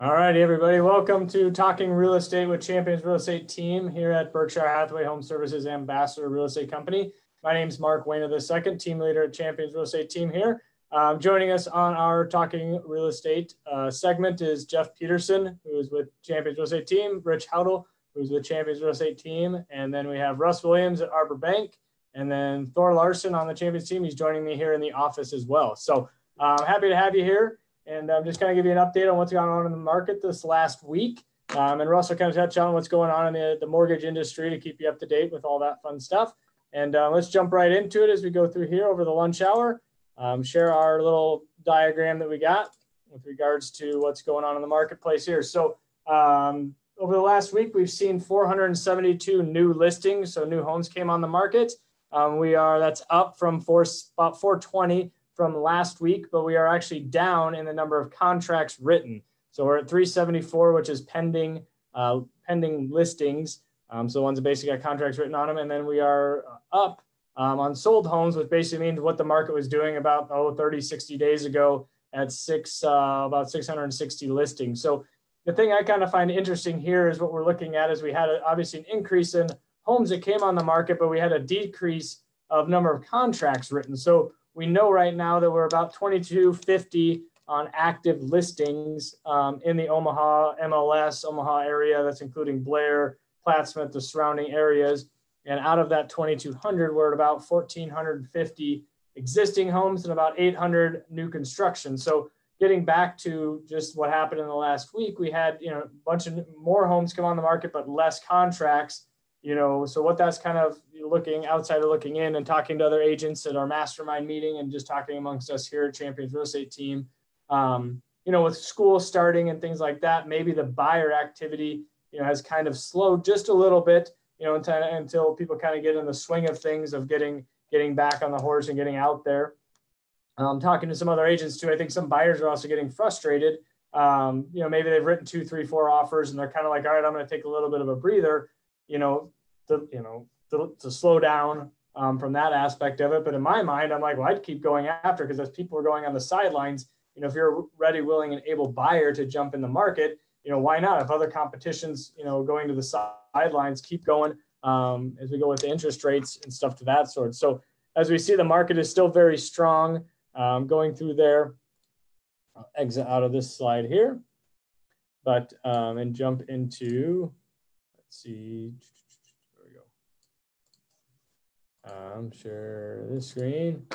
All righty, everybody. Welcome to Talking Real Estate with Champions Real Estate Team here at Berkshire Hathaway Home Services Ambassador Real Estate Company. My name is Mark Wayne II, team leader at Champions Real Estate Team here. Joining us on our Talking Real Estate segment is Jeff Peterson, who is with Champions Real Estate Team, Rich Howdle, who's with Champions Real Estate Team, and then we have Russ Williams at Arbor Bank, and then Thor Larson on the Champions team. He's joining me here in the office as well. So happy to have you here. And I'm just kind of give you an update on what's going on in the market this last week. And Russell kind of touch on what's going on in the mortgage industry to keep you up to date with all that fun stuff. And let's jump right into it as we go through here over the lunch hour. Share our little diagram that we got with regards to what's going on in the marketplace here. So over the last week, we've seen 472 new listings. So new homes came on the market. That's up from about 420 from last week, but we are actually down in the number of contracts written. So we're at 374, which is pending listings. So the ones that basically got contracts written on them. And then we are up on sold homes, which basically means what the market was doing about 30, 60 days ago at about 660 listings. So the thing I kind of find interesting here is what we're looking at is we had obviously an increase in homes that came on the market, but we had a decrease of number of contracts written. So we know right now that we're about 2250 on active listings in the Omaha MLS, Omaha area. That's including Blair, Plattsmouth, the surrounding areas. And out of that 2200, we're at about 1450 existing homes and about 800 new construction. So getting back to just what happened in the last week, we had a bunch of more homes come on the market, but less contracts. So what that's kind of looking outside of looking in and talking to other agents at our mastermind meeting and just talking amongst us here at Champions Real Estate Team, with school starting and things like that, maybe the buyer activity, has kind of slowed just a little bit, until people kind of get in the swing of things of getting back on the horse and getting out there. Talking to some other agents too, I think some buyers are also getting frustrated. Maybe they've written 2, 3, 4 offers and they're kind of like, all right, I'm going to take a little bit of a breather, to slow down from that aspect of it. But in my mind, I'm like, well, I'd keep going after, because as people are going on the sidelines, if you're a ready, willing, and able buyer to jump in the market, why not? If other competitions, going to the sidelines, keep going as we go with the interest rates and stuff to that sort. So as we see, the market is still very strong. Going through there, I'll exit out of this slide here, but and jump into, let's see. Share this screen.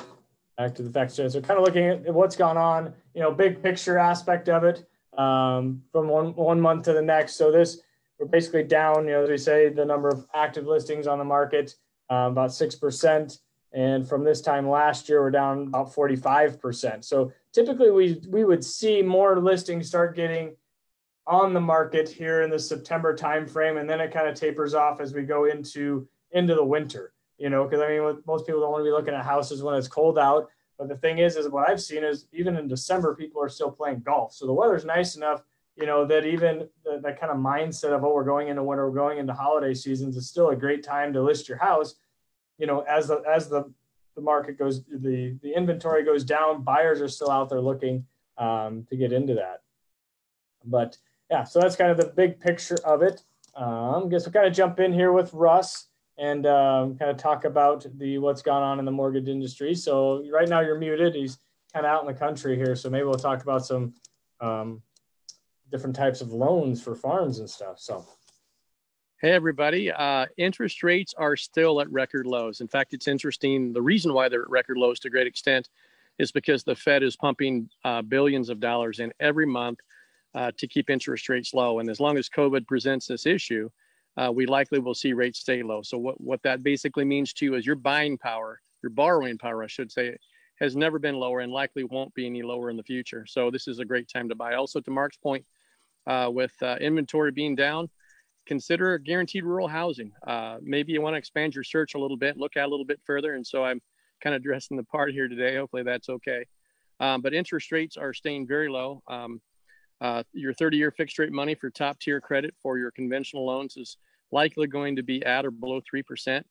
Back to the facts. So kind of looking at what's gone on, big picture aspect of it from one month to the next. So we're basically down, as we say, the number of active listings on the market, about 6%. And from this time last year, we're down about 45%. So typically we would see more listings start getting on the market here in the September timeframe. And then it kind of tapers off as we go into the winter. Because most people don't want to be looking at houses when it's cold out. But the thing is what I've seen is even in December, people are still playing golf. So the weather's nice enough, that even that kind of mindset of, we're going into winter, we're going into holiday seasons, is still a great time to list your house. As the market goes, the inventory goes down, buyers are still out there looking to get into that. But yeah, so that's kind of the big picture of it. I guess we'll kind of jump in here with Russ and kind of talk about what's gone on in the mortgage industry. So right now you're muted. He's kind of out in the country here. So maybe we'll talk about some different types of loans for farms and stuff. So, hey, everybody. Interest rates are still at record lows. In fact, it's interesting. The reason why they're at record lows to a great extent is because the Fed is pumping billions of dollars in every month to keep interest rates low. And as long as COVID presents this issue, we likely will see rates stay low. So what that basically means to you is your buying power, your borrowing power, I should say, has never been lower and likely won't be any lower in the future. So this is a great time to buy. Also, to Mark's point, with inventory being down, consider guaranteed rural housing. Maybe you want to expand your search a little bit, look at a little bit further. And so I'm kind of dressing the part here today. Hopefully that's okay. But interest rates are staying very low. Your 30-year fixed rate money for top tier credit for your conventional loans is likely going to be at or below 3%.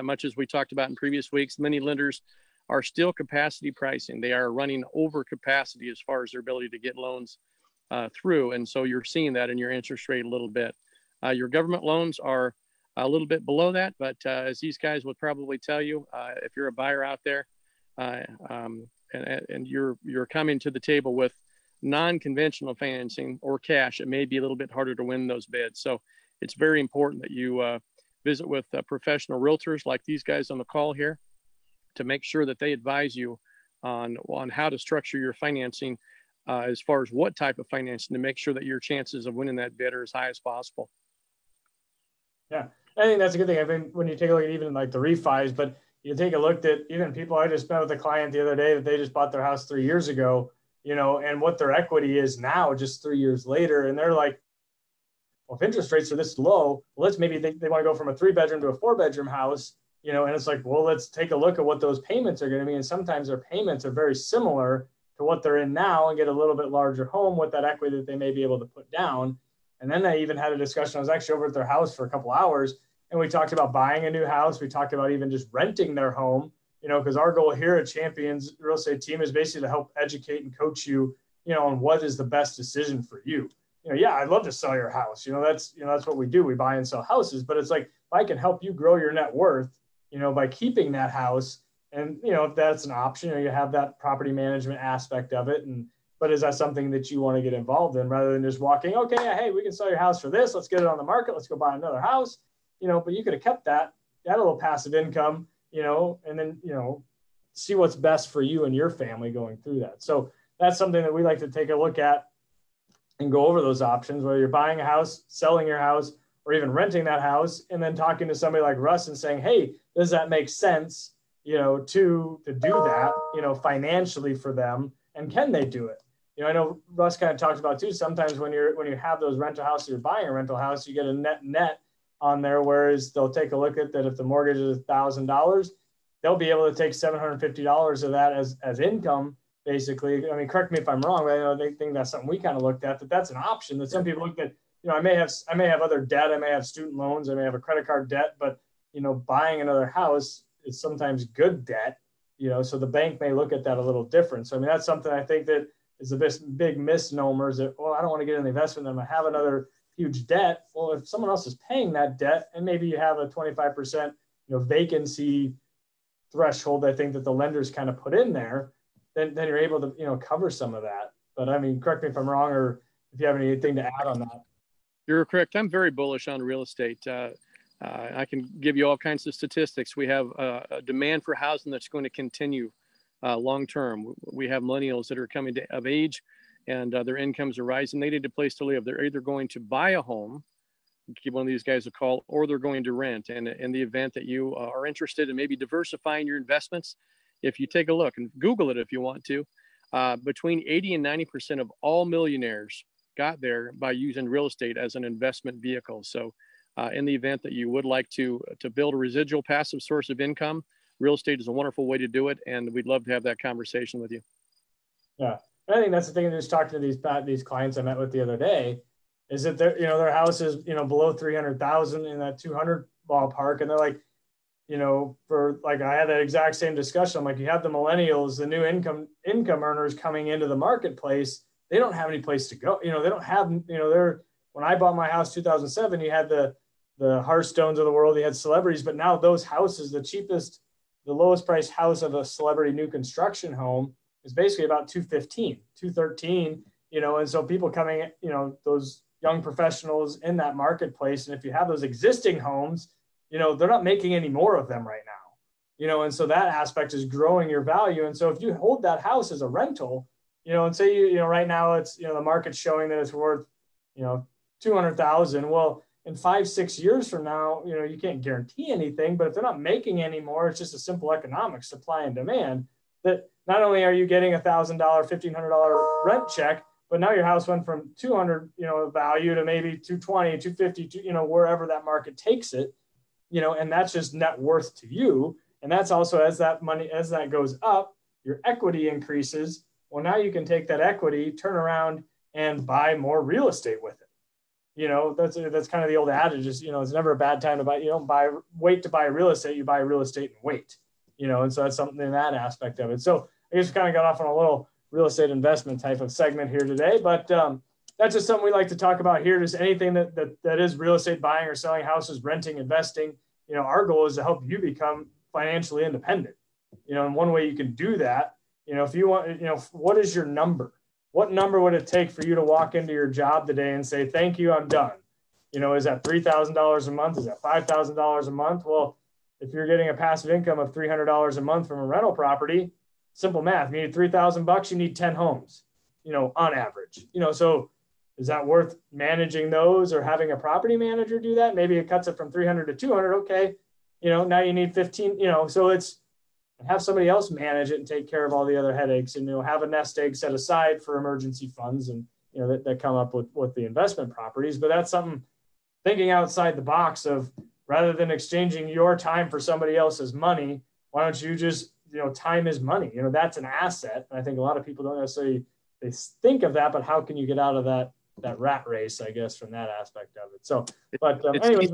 Much as we talked about in previous weeks, many lenders are still capacity pricing. They are running over capacity as far as their ability to get loans through. And so you're seeing that in your interest rate a little bit. Your government loans are a little bit below that, but as these guys would probably tell you, if you're a buyer out there and you're coming to the table with non-conventional financing or cash, it may be a little bit harder to win those bids. So it's very important that you visit with professional realtors like these guys on the call here to make sure that they advise you on how to structure your financing as far as what type of financing to make sure that your chances of winning that bid are as high as possible. Yeah, I think that's a good thing. I mean, when you take a look at even like the refis, but you take a look at even people, I just met with a client the other day that they just bought their house 3 years ago, and what their equity is now just 3 years later. And they're like, well, if interest rates are this low, well, maybe they want to go from a 3-bedroom to a 4-bedroom house, and it's like, well, let's take a look at what those payments are going to be. And sometimes their payments are very similar to what they're in now and get a little bit larger home with that equity that they may be able to put down. And then I even had a discussion. I was actually over at their house for a couple hours, and we talked about buying a new house. We talked about even just renting their home, because our goal here at Champions Real Estate Team is basically to help educate and coach you, on what is the best decision for you. Yeah, I'd love to sell your house. That's what we do. We buy and sell houses, but it's like, if I can help you grow your net worth, by keeping that house, and, if that's an option, you have that property management aspect of it. But is that something that you want to get involved in rather than just walking, okay, hey, we can sell your house for this. Let's get it on the market. Let's go buy another house, but you could have kept that little passive income, and then, see what's best for you and your family going through that. So that's something that we like to take a look at and go over those options, whether you're buying a house, selling your house, or even renting that house, and then talking to somebody like Russ and saying, hey, does that make sense, to do that, financially for them, and can they do it? I know Russ kind of talked about too, sometimes when you have those rental houses, you're buying a rental house, you get a net on there, whereas they'll take a look at that. If the mortgage is $1,000, they'll be able to take $750 of that as income, basically. I mean, correct me if I'm wrong, but they think that's something we kind of looked at, that's an option that some people look at. I may have other debt, I may have student loans, I may have a credit card debt, but buying another house is sometimes good debt, so the bank may look at that a little different. So I mean, that's something I think that is a big misnomer, is that, well, I don't want to get in the investment, I'm going to have another huge debt. Well, if someone else is paying that debt, and maybe you have a 25% vacancy threshold, I think that the lenders kind of put in there, then you're able to cover some of that. But I mean, correct me if I'm wrong, or if you have anything to add on that. You're correct. I'm very bullish on real estate. I can give you all kinds of statistics. We have a demand for housing that's going to continue long term. We have millennials that are coming of age, and their incomes are rising. They need a place to live. They're either going to buy a home, give one of these guys a call, or they're going to rent. And in the event that you are interested in maybe diversifying your investments, if you take a look and Google it if you want to, between 80 and 90% of all millionaires got there by using real estate as an investment vehicle. So in the event that you would like to build a residual passive source of income, real estate is a wonderful way to do it. And we'd love to have that conversation with you. Yeah. I think that's the thing. Just talking to these clients I met with the other day, is that their house is, below 300,000 in that 200 ballpark. And they're like, I had that exact same discussion. I'm like, you have the millennials, the new income earners coming into the marketplace. They don't have any place to go. They don't have, when I bought my house 2007, you had the Hearthstones of the world, you had celebrities, but now those houses, the lowest priced house of a celebrity new construction home is basically about $215, $213, and so people coming, those young professionals in that marketplace. And if you have those existing homes, they're not making any more of them right now, and so that aspect is growing your value. And so if you hold that house as a rental, and say, right now it's, the market's showing that it's worth, 200,000. Well, in 5-6 years from now, you can't guarantee anything, but if they're not making any more, it's just a simple economics, supply and demand, that not only are you getting $1,000, $1,500 rent check, but now your house went from 200, value to maybe 220, 250, wherever that market takes it, and that's just net worth to you. And that's also, as that goes up, your equity increases. Well, now you can take that equity, turn around and buy more real estate with it. That's kind of the old adage is, it's never a bad time to buy. You don't wait to buy real estate, you buy real estate and wait, and so that's something in that aspect of it. So I guess we kind of got off on a little real estate investment type of segment here today, but that's just something we like to talk about here. Just anything that is real estate, buying or selling houses, renting, investing. Our goal is to help you become financially independent. And one way you can do that, if you want, what is your number? What number would it take for you to walk into your job today and say, thank you, I'm done? Is that $3,000 a month? Is that $5,000 a month? Well, if you're getting a passive income of $300 a month from a rental property, simple math, you need $3,000, you need 10 homes, on average, so is that worth managing those or having a property manager do that? Maybe it cuts it from 300 to 200. Okay. Now you need 15, so it's have somebody else manage it and take care of all the other headaches, and, have a nest egg set aside for emergency funds and, that come up with the investment properties. But that's something thinking outside the box of, rather than exchanging your time for somebody else's money, why don't you just, time is money, that's an asset. And I think a lot of people don't necessarily, they think of that, but how can you get out of that rat race, I guess, from that aspect of it. So, but anyways,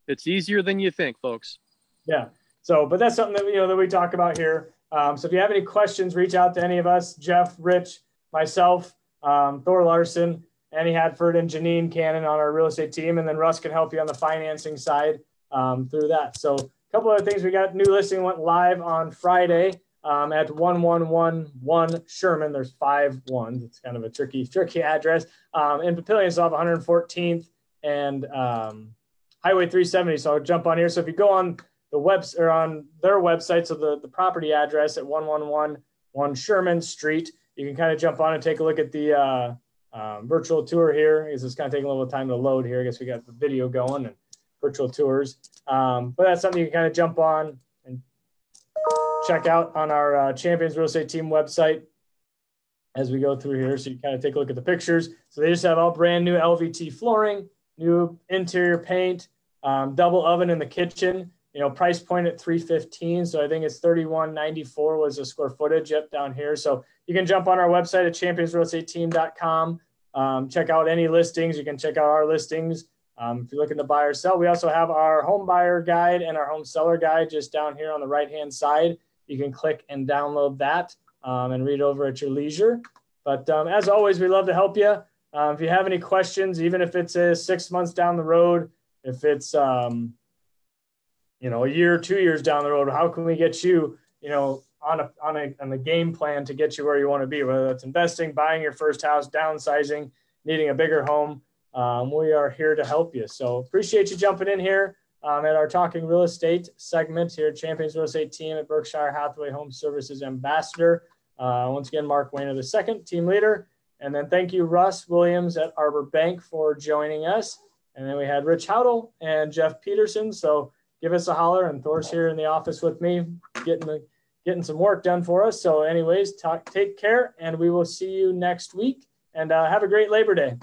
it's easier than you think, folks. Yeah. So, but that's something that, that we talk about here. So if you have any questions, reach out to any of us, Jeff, Rich, myself, Thor Larson, Annie Hadford, and Janine Cannon on our real estate team. And then Russ can help you on the financing side through that. So a couple other things. We got new listing went live on Friday at 1111 Sherman. There's 5 ones. It's kind of a tricky address. In Papillion, so off 114th and Highway 370. So I'll jump on here. So if you go on the webs or on their website, so the property address at 1111 Sherman Street, you can kind of jump on and take a look at the virtual tour here. It's kind of taking a little time to load here. I guess we got the video going and virtual tours. But that's something you can kind of jump on and check out on our Champions Real Estate Team website as we go through here. So you kind of take a look at the pictures. So they just have all brand new LVT flooring, new interior paint, double oven in the kitchen, price point at $315. So I think it's $31.94 was the square footage down here. So you can jump on our website at championsrealestateteam.com. Check out any listings. You can check out our listings. If you're looking to buy or sell, we also have our home buyer guide and our home seller guide just down here on the right-hand side. You can click and download that and read over at your leisure. But as always, we love to help you. If you have any questions, even if it's 6 months down the road, if it's, a year, 2 years down the road, how can we get you, on a game plan to get you where you want to be, whether that's investing, buying your first house, downsizing, needing a bigger home. We are here to help you. So appreciate you jumping in here at our Talking Real Estate segment here at Champions Real Estate Team at Berkshire Hathaway Home Services Ambassador. Once again, Mark Wayner II, team leader. And then thank you, Russ Williams at Arbor Bank, for joining us. And then we had Rich Howdle and Jeff Peterson. So give us a holler, and Thor's here in the office with me getting some work done for us. So anyways, take care, and we will see you next week, and have a great Labor Day.